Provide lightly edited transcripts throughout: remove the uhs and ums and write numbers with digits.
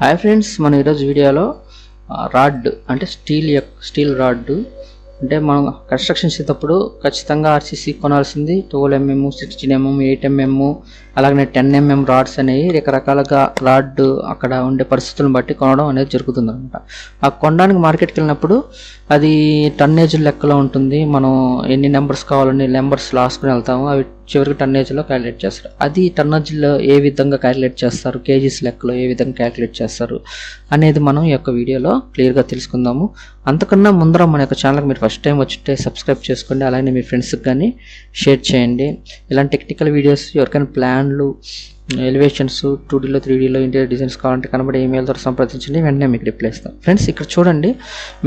Hi friends, మన ఈరోజు వీడియోలో రాడ్ అంటే స్టీల్ రాడ్ అంటే మనం కన్స్ట్రక్షన్ చేసేటప్పుడు ఖచ్చితంగా ఆర్సీసీ కొనాల్సింది 12 mm, 16 mm, 8 mm అలాగే 10 mm రాడ్స్ అనేవి రకరకాలుగా రాడ్ అక్కడ ఉండే పరిస్థితులను బట్టి కొనడం అనేది జరుగుతుంది అనమాట. ఆ కొనడానికి మార్కెట్కి వెళ్ళినప్పుడు అది టన్నేజ్ లెక్కలో ఉంటుంది. మనం ఎన్ని నెంబర్స్ కావాలని నెంబర్స్ రాసుకుని వెళ్తాము, అవి చివరికి టన్నేజ్లో క్యాలిక్యులేట్ చేస్తారు. అది టన్నేజ్లో ఏ విధంగా క్యాలిక్యులేట్ చేస్తారు, కేజీస్ లెక్కలో ఏ విధంగా క్యాలిక్యులేట్ చేస్తారు అనేది మనం ఈ యొక్క వీడియోలో క్లియర్గా తెలుసుకుందాము. అంతకన్నా ముందర మన యొక్క ఛానల్కి మీరు ఫస్ట్ టైం వచ్చితే సబ్స్క్రైబ్ చేసుకోండి, అలాగే మీ ఫ్రెండ్స్కి కానీ షేర్ చేయండి. ఇలాంటి టెక్నికల్ వీడియోస్ ఎవరికైనా ప్లాన్లు, ఎలివేషన్స్ 2Dలో 3Dలో ఇంటీరియర్ డిజైన్స్ కావాలంటే కనబడే ఈమెయిల్ ద్వారా సంప్రదించండి, వెంటనే మీకు రిప్లై ఇస్తాం. ఫ్రెండ్స్, ఇక్కడ చూడండి,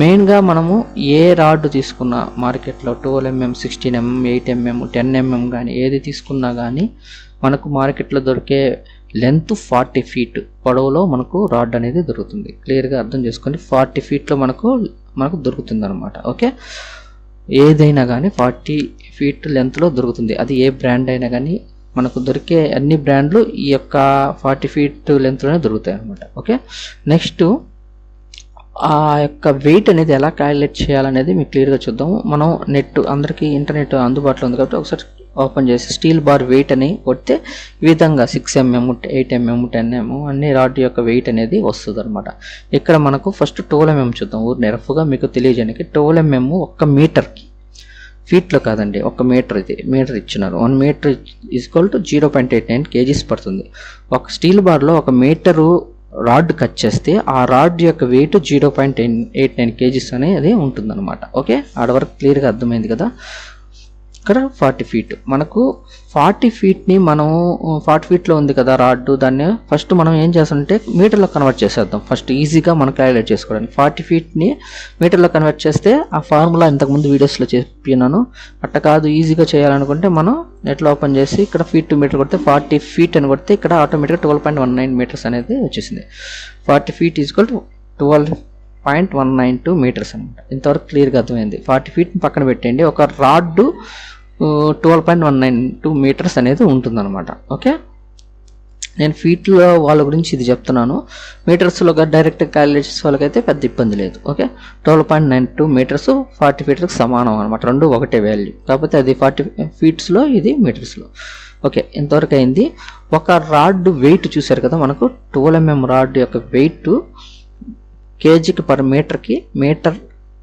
మెయిన్గా మనము ఏ రాడ్ తీసుకున్నా మార్కెట్లో 12 mm, 16 mm, 8 mm, 10 mm కానీ ఏది తీసుకున్నా కానీ మనకు మార్కెట్లో దొరికే లెంత్ 40 feet పొడవులో మనకు రాడ్ అనేది దొరుకుతుంది. క్లియర్గా అర్థం చేసుకోండి, 40 feetలో మనకు దొరుకుతుంది అనమాట. ఓకే, ఏదైనా కానీ 40 feet లెంత్లో దొరుకుతుంది. అది ఏ బ్రాండ్ అయినా కానీ మనకు దొరికే అన్ని బ్రాండ్లు ఈ యొక్క 40 feet లెంత్లోనే దొరుకుతాయి అనమాట. ఓకే, నెక్స్ట్ ఆ యొక్క వెయిట్ అనేది ఎలా క్యాలిక్యులేట్ చేయాలనేది మీకు క్లియర్గా చూద్దాము. మనం అందరికీ ఇంటర్నెట్ అందుబాటులో ఉంది కాబట్టి ఒకసారి ఓపెన్ చేసి స్టీల్ బార్ వెయిట్ అని కొడితే ఈ విధంగా 6 mm, 8 mm, 10 mm అన్ని రాడ్ యొక్క వెయిట్ అనేది వస్తుంది అనమాట. ఇక్కడ మనకు ఫస్ట్ 12 mm చూద్దాం. ఊరిని రఫ్గా మీకు తెలియజేయడానికి 12 mm 1 మీటర్కి, ఫీట్లో కాదండి, 1 మీటర్, ఇది మీటర్ ఇచ్చినారు. 1 మీటర్ ఈక్వల్ టు 0.89 kgs పడుతుంది. ఒక స్టీల్ బార్లో 1 మీటరు రాడ్ కట్ చేస్తే ఆ రాడ్ యొక్క వెయిట్ 0.89 kgs అనేది ఉంటుందన్నమాట. ఓకే, ఆడ వరకు క్లియర్గా అర్థమైంది కదా. ఇక్కడ 40 feet, మనకు 40 feetని మనం 40 feetలో ఉంది కదా రాడ్, దాన్ని ఫస్ట్ మనం ఏం చేస్తామంటే మీటర్లో కన్వర్ట్ చేసేద్దాం. ఫస్ట్ ఈజీగా మనం క్యాలిక్యులేట్ చేసుకోవడానికి 40 feetని మీటర్లో కన్వర్ట్ చేస్తే ఆ ఫార్ములా ఇంతకుముందు వీడియోస్లో చెప్పినాను. అట్ట కాదు, ఈజీగా చేయాలనుకుంటే మనం నెట్లో ఓపెన్ చేసి ఇక్కడ ఫీట్ టు మీటర్ కొడితే 40 feet అని కొడితే ఇక్కడ ఆటోమేటిక్గా 12.19 meters అనేది వచ్చేసింది. 40 feet ఈక్వల్ టు 12.192 meters అనమాట. ఇంతవరకు క్లియర్గా అర్థమైంది. 40 feet పక్కన పెట్టండి, ఒక రాడ్ 12.192 meters అనేది ఉంటుందన్నమాట. ఓకే, నేను ఫీట్లో వాళ్ళ గురించి ఇది చెప్తున్నాను. మీటర్స్లో డైరెక్ట్ క్యాలిక్యులేషన్స్ వాళ్ళకైతే పెద్ద ఇబ్బంది లేదు. ఓకే, 12.92 meters 40 feetకి సమానం అనమాట. రెండు ఒకటే వాల్యూ, కాకపోతే అది 40 feetsలో, ఇది మీటర్స్లో. ఓకే, ఇంతవరకు అయింది. ఒక రాడ్ వెయిట్ చూసారు కదా, మనకు 12 mm రాడ్ యొక్క వెయిట్ కేజీకి పర్ మీటర్కి, మీటర్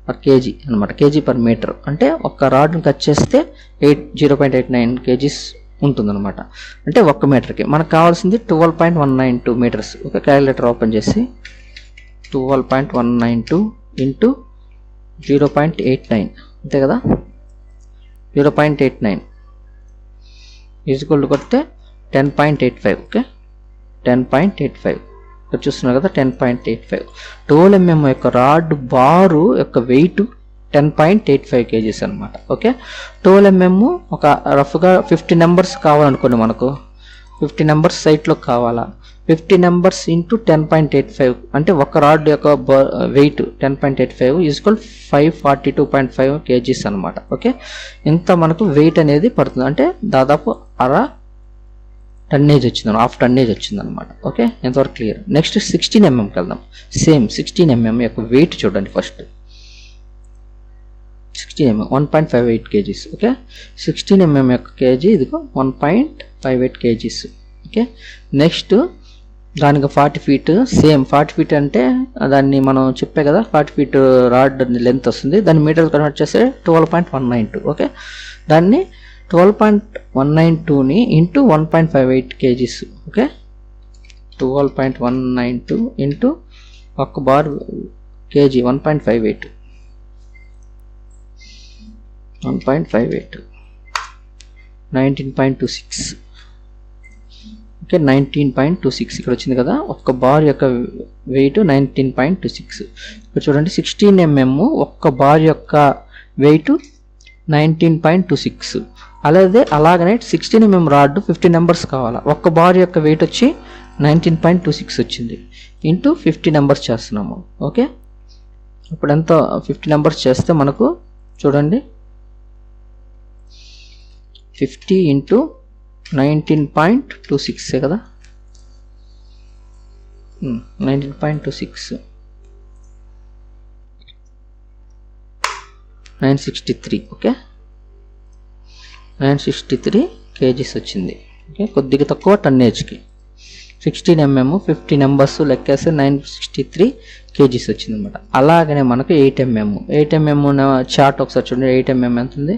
పర్ కేజీ అనమాట. కేజీ పర్ మీటర్ అంటే ఒక రాడ్ని కట్ చేస్తే 0.89 kgs ఉంటుందన్నమాట. అంటే 1 మీటర్కి మనకు కావాల్సింది 12.192 meters. ఒక క్యాలిక్యులేటర్ ఓపెన్ చేసి 12.192 ఇంటూ 0.89 అంతే కదా, 0.89 ఈజ్వల్ కొడితే 10.85. ఓకే, 10.85 ఇక్కడ చూస్తున్నారు కదా, 10.85. 12 mm యొక్క రాడ్ బారు యొక్క వెయిట్ 10.85 kgs అనమాట. ఓకే, 12 mm ఒక రఫ్గా 50 numbers కావాలనుకోండి, మనకు 50 numbers సైట్లో కావాలా, 50 numbers ఇంటూ 10.85 అంటే ఒక రాడ్ యొక్క వెయిట్ 10.85 ఈజ్వల్ 542.5 kgs అనమాట. ఓకే, ఇంత మనకు వెయిట్ అనేది పడుతుంది, అంటే దాదాపు టన్నేజ్ వచ్చింది, హాఫ్ టన్నేజ్ వచ్చింది అనమాట. ఓకే, ఎంతవరకు క్లియర్. నెక్స్ట్ 16 mmకి వెళ్దాం. సేమ్ 16 mm యొక్క వెయిట్ చూడండి. First 16 mm 1.58 kgs. Okay, 16 mm యొక్క కేజీ ఇదిగో 1.58 kgs. ఓకే, నెక్స్ట్ దానికి 40 feet, సేమ్ 40 feet అంటే దాన్ని మనం చెప్పే కదా 40 feet రాడ్ లెంత్ వస్తుంది, దాన్ని మీటర్ కన్వర్ట్ చేస్తే 12.192. ఓకే, దాన్ని 12.192ని into 1.58 kgs. Okay, 12.192 into 1 bar kg 1.58 19.26. Okay, 19.26 ఇక్కడ వచ్చింది కదా. 1 బార్ యొక్క వెయిట్ 19.26. ఇక్కడ చూడండి, 16 mm 1 బార్ యొక్క వెయిట్ 19.26. అలాగనే 16 mm రాడ్ 50 numbers కావాలా, 1 బార్ యొక్క వెయిట్ వచ్చి 19.26 వచ్చింది, ఇంటూ 50 numbers చేస్తున్నాము. ఓకే, ఇప్పుడు ఎంత 50 numbers చేస్తే మనకు చూడండి 50 ఇంటూ 19.26 కదా, 19.26 963 ఓకే 963 kgs వచ్చింది. ఓకే, కొద్దిగా తక్కువ టన్నేజ్కి 16 mm 50 నెంబర్స్ లెక్కేస్తే 963 kgs వచ్చింది అనమాట. అలాగనే మనకు 8 mm చార్ట్ ఒకసారి చూడండి. 8 mm ఎంత ఉంది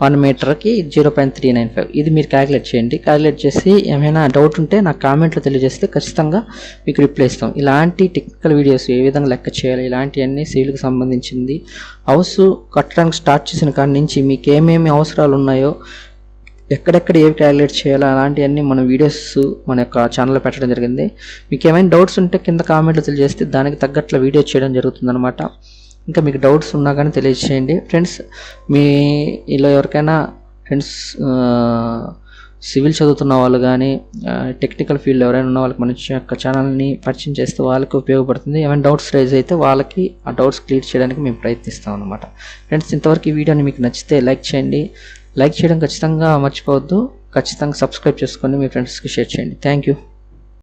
1 మీటర్కి 0.395. ఇది మీరు క్యాలిక్యులేట్ చేయండి. క్యాలిక్యులేట్ చేసి ఏమైనా డౌట్ ఉంటే నాకు కామెంట్లో తెలియజేస్తే ఖచ్చితంగా మీకు రిప్లై ఇస్తాం. ఇలాంటి టెక్నికల్ వీడియోస్ ఏ విధంగా లెక్క చేయాలి, ఇలాంటివన్నీ సివిల్కి సంబంధించింది. హౌస్ కట్టడానికి స్టార్ట్ చేసిన కాడి నుంచి మీకు ఏమేమి అవసరాలు ఉన్నాయో, ఎక్కడెక్కడ ఏవి క్యాలిక్యులేట్ చేయాలో అలాంటివన్నీ మన వీడియోస్ మన యొక్క ఛానల్లో పెట్టడం జరిగింది. మీకు ఏమైనా డౌట్స్ ఉంటే కింద కామెంట్లో తెలియజేస్తే దానికి తగ్గట్ల వీడియో చేయడం జరుగుతుందన్నమాట. ఇంకా మీకు డౌట్స్ ఉన్నా కానీ తెలియజేయండి ఫ్రెండ్స్. మీ ఇలా ఎవరికైనా ఫ్రెండ్స్ సివిల్ చదువుతున్న వాళ్ళు కానీ టెక్నికల్ ఫీల్డ్ ఎవరైనా ఉన్న వాళ్ళకి మన యొక్క ఛానల్ని పరిచయం చేస్తే వాళ్ళకి ఉపయోగపడుతుంది. ఏమైనా డౌట్స్ రైజ్ అయితే వాళ్ళకి ఆ డౌట్స్ క్లియర్ చేయడానికి మేము ప్రయత్నిస్తాం అనమాట. ఫ్రెండ్స్, ఇంతవరకు ఈ వీడియోని మీకు నచ్చితే లైక్ చేయండి. లైక్ చేయడం ఖచ్చితంగా మర్చిపోవద్దు. ఖచ్చితంగా సబ్స్క్రైబ్ చేసుకొని మీ ఫ్రెండ్స్కి షేర్ చేయండి. Thank you.